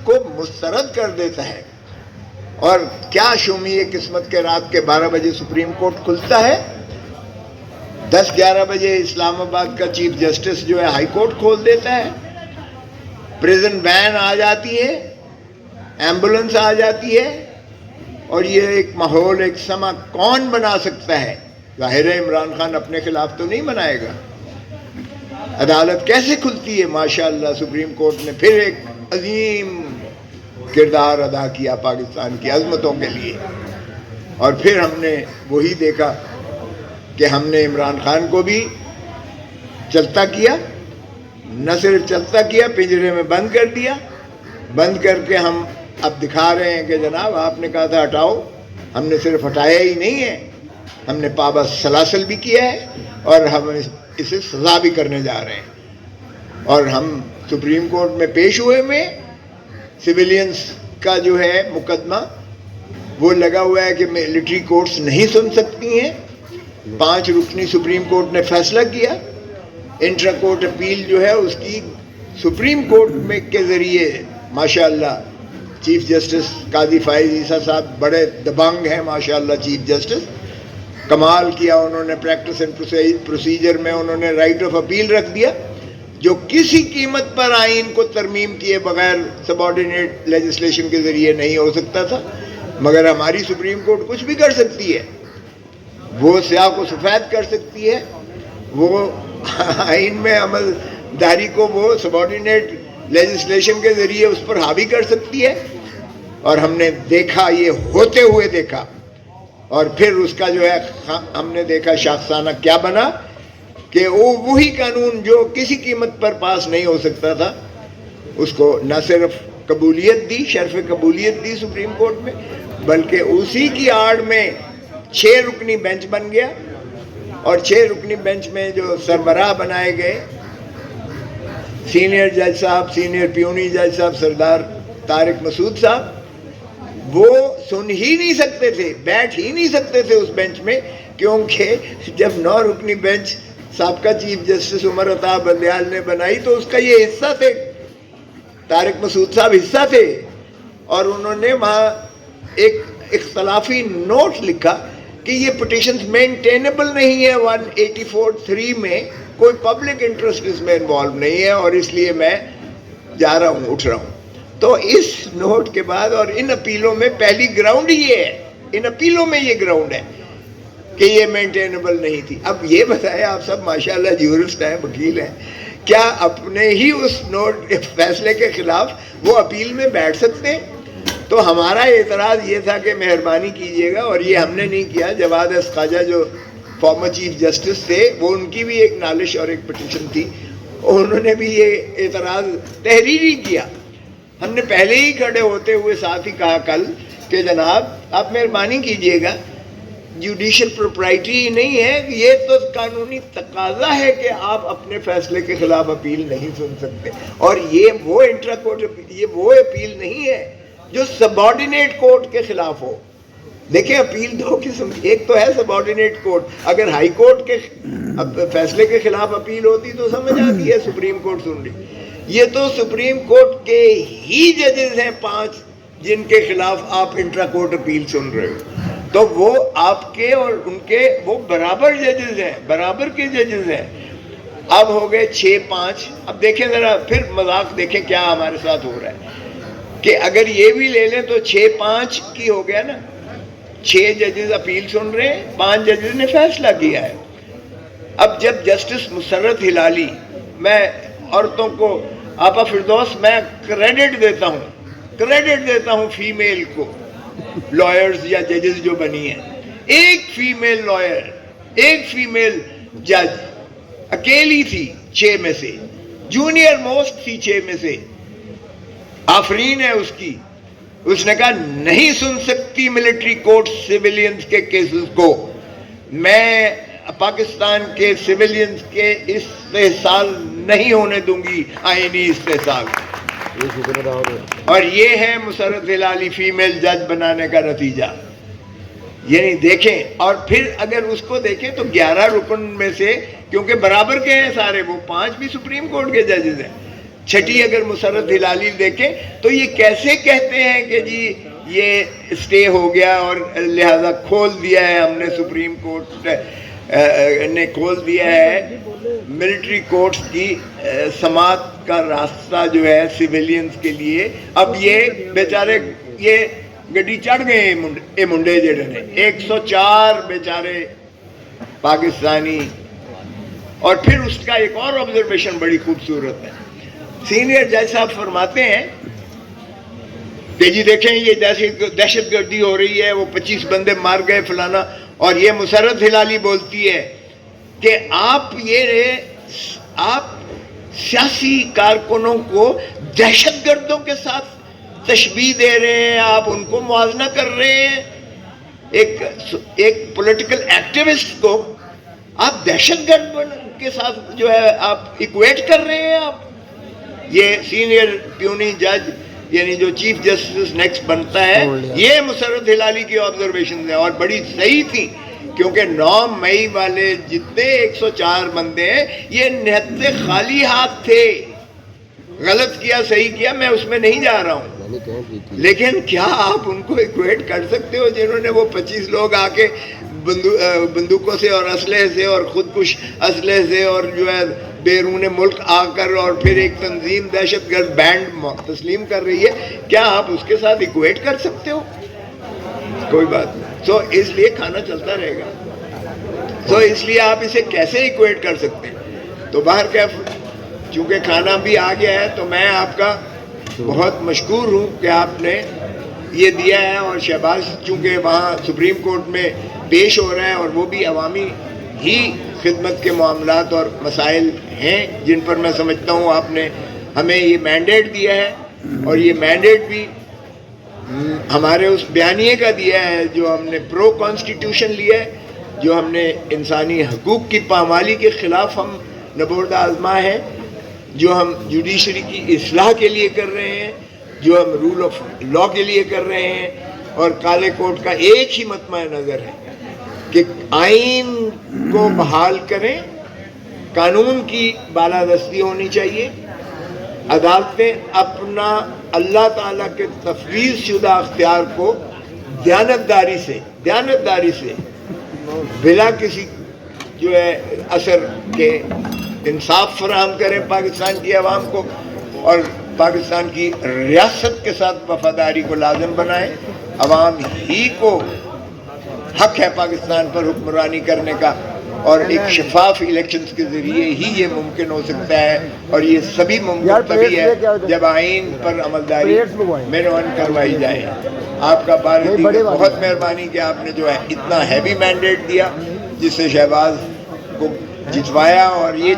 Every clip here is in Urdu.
کو مسترد کر دیتا ہے. اور کیا شومی قسمت کے رات کے 12 بجے سپریم کورٹ کھلتا ہے, 10-11 بجے اسلام آباد کا چیف جسٹس جو ہے ہائی کورٹ کھول دیتا ہے, پریزن وین آ جاتی ہے, ایمبولنس آ جاتی ہے, اور یہ ایک ماحول, ایک سما کون بنا سکتا ہے؟ ظاہر ہے عمران خان اپنے خلاف تو نہیں بنائے گا. عدالت کیسے کھلتی ہے؟ ماشاءاللہ سپریم کورٹ نے پھر ایک عظیم کردار ادا کیا پاکستان کی عظمتوں کے لیے. اور پھر ہم نے وہی دیکھا کہ ہم نے عمران خان کو بھی چلتا کیا, نہ صرف چلتا کیا, پنجرے میں بند کر دیا. بند کر کے ہم اب دکھا رہے ہیں کہ جناب آپ نے کہا تھا ہٹاؤ, ہم نے صرف ہٹایا ہی نہیں ہے, ہم نے پابند سلاسل بھی کیا ہے, اور ہم اسے سزا بھی کرنے جا رہے ہیں. اور ہم سپریم کورٹ میں پیش ہوئے میں سویلینز کا جو ہے مقدمہ وہ لگا ہوا ہے کہ ملٹری کورٹس نہیں سن سکتی ہیں. 5 رکنی سپریم کورٹ نے فیصلہ کیا. انٹرا کورٹ اپیل جو ہے اس کی سپریم کورٹ میں کے ذریعے ماشاءاللہ چیف جسٹس قاضی فائز عیسیٰ صاحب بڑے دبنگ ہیں ماشاءاللہ. چیف جسٹس کمال کیا انہوں نے, پریکٹس اینڈ پروسیجر میں انہوں نے رائٹ آف اپیل رکھ دیا, جو کسی قیمت پر آئین کو ترمیم کیے بغیر سبارڈینیٹ لیجسلیشن کے ذریعے نہیں ہو سکتا تھا. مگر ہماری سپریم کورٹ کچھ بھی کر سکتی ہے, وہ سیاہ کو سفید کر سکتی ہے, وہ آئین میں عمل داری کو وہ سبارڈینیٹ لیجسلیشن کے ذریعے اس پر حاوی کر سکتی ہے. اور ہم نے دیکھا, یہ ہوتے ہوئے دیکھا. اور پھر اس کا جو ہے ہم نے دیکھا شاخسانہ کیا بنا کہ وہی قانون جو کسی قیمت پر پاس نہیں ہو سکتا تھا, اس کو نہ صرف قبولیت دی, شرف قبولیت دی سپریم کورٹ میں, بلکہ اسی کی آڑ میں 6 رکنی بینچ بن گیا. اور 6 رکنی بینچ میں جو سربراہ بنائے گئے, سینئر جج صاحب, سینئر پیونی جج صاحب سردار طارق مسعود صاحب, وہ سن ہی نہیں سکتے تھے, بیٹھ ہی نہیں سکتے تھے اس بینچ میں, کیونکہ جب 9 رکنی بینچ سابقہ چیف جسٹس عمر عطا بندیال نے بنائی تو اس کا یہ حصہ تھے, طارق مسعود صاحب حصہ تھے. اور انہوں نے وہاں ایک اختلافی نوٹ لکھا کہ یہ پٹیشنز مینٹینیبل نہیں ہے, 184(3) میں کوئی پبلک انٹرسٹ اس میں انوالو نہیں ہے, اور اس لیے میں جا رہا ہوں, اٹھ رہا ہوں. تو اس نوٹ کے بعد اور ان اپیلوں میں پہلی گراؤنڈ یہ ہے, ان اپیلوں میں یہ گراؤنڈ ہے کہ یہ مینٹینیبل نہیں تھی. اب یہ بتائیں, آپ سب ماشاءاللہ جیورسٹ ہیں, وکیل ہیں, کیا اپنے ہی اس نوٹ فیصلے کے خلاف وہ اپیل میں بیٹھ سکتے ہیں؟ تو ہمارا اعتراض یہ تھا کہ مہربانی کیجیے گا, اور یہ ہم نے نہیں کیا. جواد احمد خواجہ جو فارمر چیف جسٹس تھے, وہ ان کی بھی ایک نالش اور ایک پٹیشن تھی, انہوں نے بھی یہ اعتراض تحریری کیا. ہم نے پہلے ہی کھڑے ہوتے ہوئے ساتھ ہی کہا کل کہ جناب آپ مہربانی کیجیے گا, جوڈیشل پروپرائٹری نہیں ہے, یہ تو قانونی تقاضا ہے کہ آپ اپنے فیصلے کے خلاف اپیل نہیں سن سکتے. اور یہ وہ انٹرا کورٹ, یہ وہ اپیل نہیں ہے جو سبارڈینیٹ کورٹ کے خلاف ہو. دیکھیں اپیل 2 قسم, ایک تو ہے سبارڈینیٹ کورٹ, اگر ہائی کورٹ کے فیصلے کے خلاف اپیل ہوتی تو سمجھ آتی ہے سپریم کورٹ سن رہی. یہ تو سپریم کورٹ کے ہی ججز ہیں 5 جن کے خلاف آپ انٹرا کورٹ اپیل سن رہے ہو, تو وہ آپ کے اور ان کے وہ برابر ججز ہیں, برابر کے ججز ہیں. اب ہو گئے 6-5. اب دیکھیں ذرا پھر مذاق دیکھیں کیا ہمارے ساتھ ہو رہا ہے کہ اگر یہ بھی لے لیں تو 6-5 کی ہو گیا نا, 6 ججز اپیل سن رہے ہیں, 5 ججز نے فیصلہ کیا ہے. اب جب جسٹس مسرت ہلالی, میں عورتوں کو آپا فردوس میں کریڈٹ دیتا ہوں فیمیل کو, لائرز یا ججز جو بنی ہیں, ایک فیمیل لائر, ایک فیمیل جج اکیلی تھی 6 میں سے, جونیئر موسٹ تھی 6 میں سے, آفرین ہے اس کی. اس نے کہا نہیں سن سکتی ملٹری کورٹ سیویلینز کے کیسز کو, میں پاکستان کے سیویلینز کے استحصال نہیں ہونے دوں گی, آئینی استحصال. اور یہ ہے مسرت ہلالی فیمیل جج بنانے کا نتیجہ. یعنی دیکھیں, اور پھر اگر اس کو دیکھیں تو 11 رکن میں سے, کیونکہ برابر کے ہیں سارے, وہ 5 بھی سپریم کورٹ کے ججز ہیں, چھٹی اگر مسرت ہلالی دیکھیں تو یہ کیسے کہتے ہیں کہ جی یہ اسٹے ہو گیا اور لہذا کھول دیا ہے ہم نے، سپریم کورٹ نے کھول دیا ہے ملٹری کورٹس کی سماعت کا راستہ جو ہے سویلینز کے لیے. اب یہ بیچارے یہ گڈی چڑھ گئے یہ منڈے جڑے نے 104 بیچارے پاکستانی. اور پھر اس کا ایک اور آبزرویشن بڑی خوبصورت ہے. سینئر جج صاحب فرماتے ہیں کہ جی دیکھیں یہ دہشت گردی ہو رہی ہے، وہ 25 بندے مار گئے فلانا، اور یہ مسرت ہلالی بولتی ہے کہ آپ سیاسی کارکنوں کو دہشت گردوں کے ساتھ تشبیہ دے رہے ہیں، آپ ان کو موازنہ کر رہے ہیں. ایک پولیٹیکل ایکٹیوسٹ کو آپ دہشت گرد کے ساتھ جو ہے آپ ایکویٹ کر رہے ہیں. آپ یہ سینئر پیونی جج یعنی جو چیف جسٹس نیکسٹ بنتا ہے، یہ مسرت ہلالی کی آبزرویشن ہیں اور بڑی صحیح تھی، کیونکہ 9 مئی والے جتنے 104 بندے ہیں یہ نہتے خالی ہاتھ تھے. غلط کیا صحیح کیا میں اس میں نہیں جا رہا ہوں، لیکن کیا آپ ان کو ایکویٹ کر سکتے ہو جنہوں نے وہ 25 لوگ آ کے بندوقوں سے اور اسلحے سے اور خودکش اسلحے سے اور جو ہے بیرون ملک آ کر اور پھر ایک تنظیم دہشت گرد بینڈ تسلیم کر رہی ہے، کیا آپ اس کے ساتھ ایکویٹ کر سکتے ہو؟ کوئی بات نہیں. تو اس لیے کھانا چلتا رہے گا، تو اس لیے آپ اسے کیسے ایکویٹ کر سکتے ہیں؟ تو باہر کیف چونکہ کھانا بھی آ گیا ہے تو میں آپ کا بہت مشکور ہوں کہ آپ نے یہ دیا ہے. اور شہباز چونکہ وہاں سپریم کورٹ میں پیش ہو رہا ہے اور وہ بھی عوامی ہی خدمت کے معاملات اور مسائل ہیں جن پر میں سمجھتا ہوں آپ نے ہمیں یہ مینڈیٹ دیا ہے، اور یہ مینڈیٹ بھی ہمارے اس بیانیے کا دیا ہے جو ہم نے پرو کانسٹیٹیوشن لیا ہے، جو ہم نے انسانی حقوق کی پامالی کے خلاف ہم نبرد آزما ہے، جو ہم جوڈیشری کی اصلاح کے لیے کر رہے ہیں، جو ہم رول آف لا کے لیے کر رہے ہیں. اور کالے کوٹ کا ایک ہی مطمع نظر ہے کہ آئین کو بحال کریں، قانون کی بالادستی ہونی چاہیے، عدالتیں اپنا اللہ تعالیٰ کے تفویض شدہ اختیار کو دیانتداری سے بلا کسی جو ہے اثر کے انصاف فراہم کریں پاکستان کی عوام کو، اور پاکستان کی ریاست کے ساتھ وفاداری کو لازم بنائیں. عوام ہی کو حق ہے پاکستان پر حکمرانی کرنے کا، اور ایک شفاف الیکشنز کے ذریعے ہی یہ ممکن ہو سکتا ہے. اور یہ سبھی ممکن تبھی ہے جب آئین پر عملداری مینوان کروائی جائے. آپ کا بھارتی بہت مہربانی کہ آپ نے جو ہے اتنا ہیوی مینڈیٹ دیا جس سے شہباز کو جتوایا. اور یہ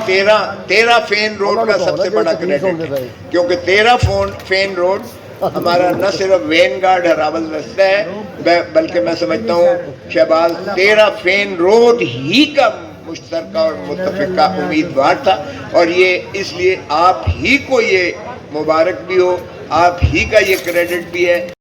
13 فین روڈ کا سب سے بڑا کریڈٹ ہے، کیونکہ 13 فین روڈ ہمارا نہ صرف وین گارڈ ہراول رستہ ہے بلکہ میں سمجھتا ہوں شہباز 13 فین روڈ ہی کا مشترکہ اور متفقہ امیدوار تھا. اور یہ اس لیے آپ ہی کو یہ مبارک بھی ہو، آپ ہی کا یہ کریڈٹ بھی ہے.